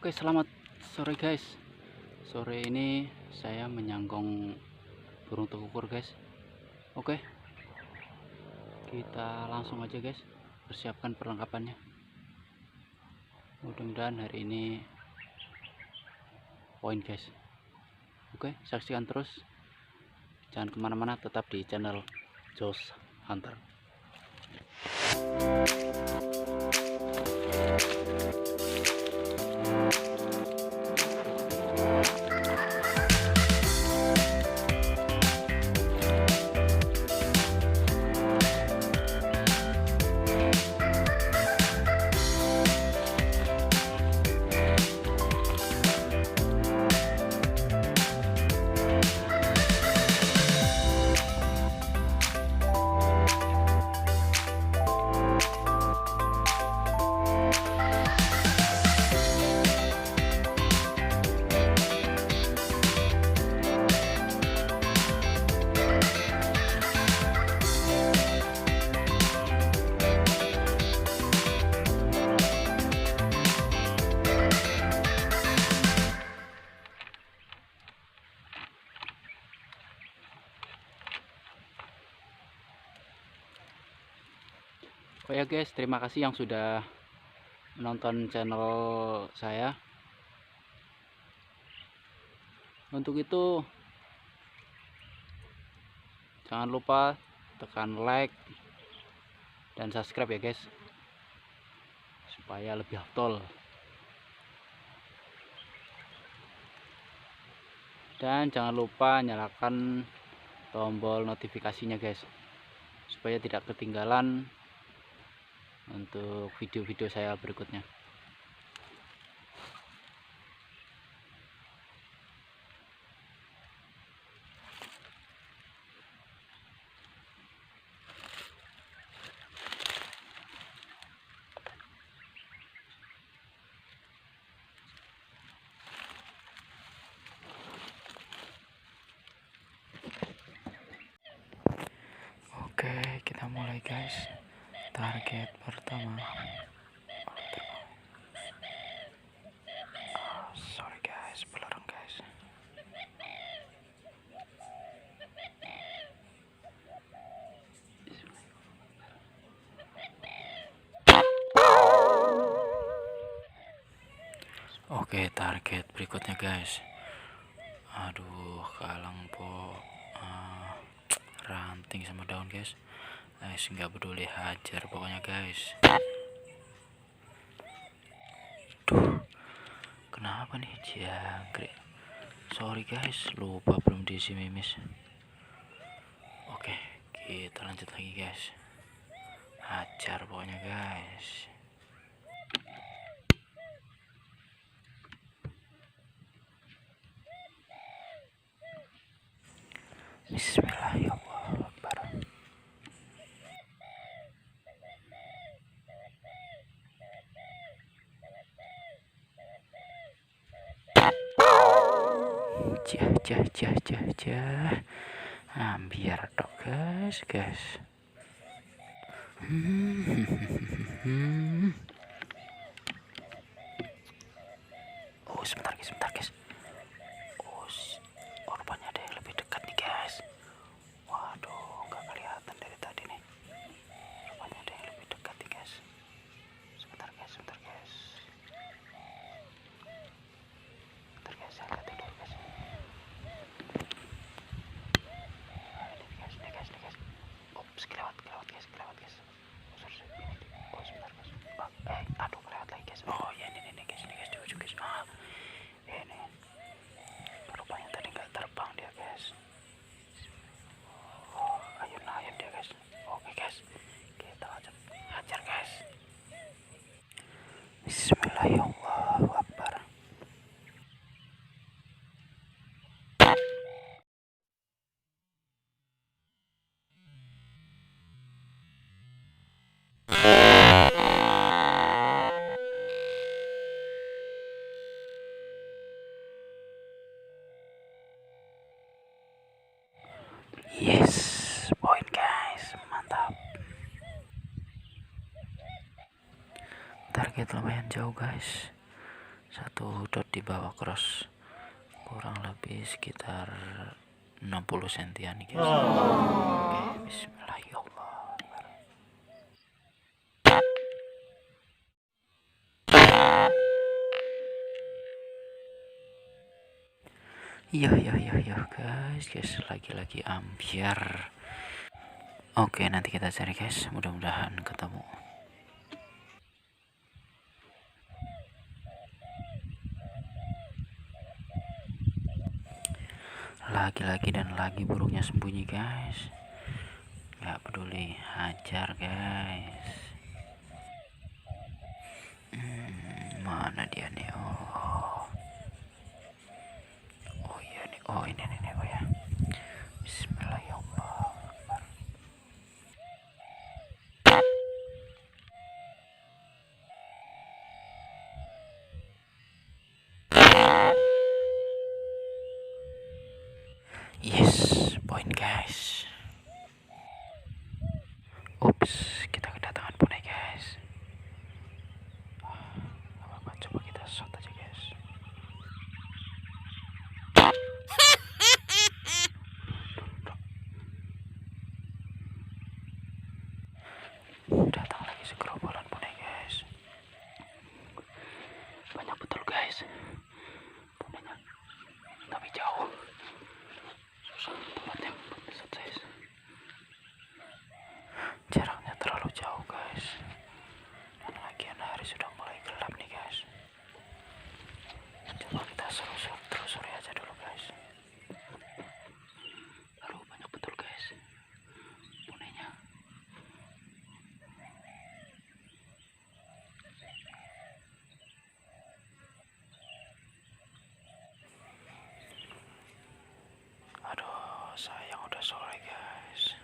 Oke, selamat sore guys. Sore ini saya menyanggong burung tekukur guys. Oke, kita langsung aja guys, persiapkan perlengkapannya. Mudah-mudahan hari ini poin guys. Oke, saksikan terus, jangan kemana-mana, tetap di channel Josh Hunter. Oh ya guys, terima kasih yang sudah menonton channel saya. Untuk itu jangan lupa tekan like dan subscribe ya guys, supaya lebih afdol. Dan jangan lupa nyalakan tombol notifikasinya guys, supaya tidak ketinggalan untuk video-video saya berikutnya. Oke, kita mulai guys. Target pertama. Sorry guys, belerang guys. Oke, target berikutnya guys. Aduh, kalang po, ranting sama daun guys. Nggak peduli, hajar pokoknya guys. Duh, kenapa nih jangkrik? Sorry guys, lupa belum diisi mimis. Oke, kita lanjut lagi guys. Hajar pokoknya guys. Bismillahirrahmanirrahim. Jah. Biar tok guys. Oh, sebentar guys. Oh, korbannya ada yang lebih dekat nih guys. Waduh, nggak kelihatan dari tadi nih. Korbannya ada yang lebih dekat nih guys. Sebentar guys. Bentar guys, saya lihat dulu guys. Nih guys. Ups, kelewat guys. Oh, sorry. Oh, sebentar guys. Aduh, kelewat lagi guys. Oh ya, ini guys, di ujung guys. Ini rupanya tadi nggak terbang dia guys. Oh, ayun dia guys. Oke guys, kita lanjut hajar guys. Bismillahirrahmanirrahim. Yes, poin guys, mantap. Target lumayan jauh guys. Satu dot di bawah cross, kurang lebih sekitar 60 sentian nih guys. Oke, bismillahirrahmanirrahim. Ya guys, lagi-lagi ambiar. Oke, nanti kita cari guys, mudah-mudahan ketemu. Lagi-lagi dan lagi burungnya sembunyi guys. Nggak peduli, hajar guys. Mana dia nih? Oh iya nih, oh ini nih, oh ya. Bismillahirrahmanirrahim. Yes, poin guys. Ups, kita kedatangan PUNAI guys. Apa-apa, coba kita shot aja guys. Datang lagi segerombolan PUNAI guys. Banyak betul guys. PUNAI-nya, tapi jauh. Susah tempatnya buat shot guys. Jaraknya terlalu jauh guys. Dan lagian hari sudah mulai gelap nih guys. Coba kita telusuri aja dulu guys. Aduh, banyak betul guys PUNAI-nya. Aduh, sayang udah sore guys.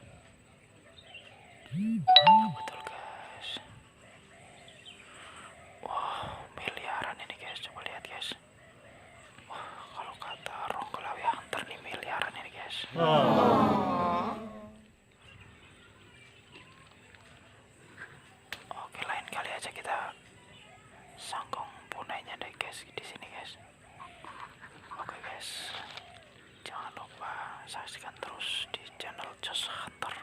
Banyak betul guys. Wah, milyaran ini guys, coba lihat guys. Wah, kalau kata Ronggolawi Hunter nih, milyaran ini guys. Oke, lain kali aja kita sangkong PUNAI-nya deh guys di sini guys. Oke guys, jangan lupa saksikan terus di channel Just Hunter.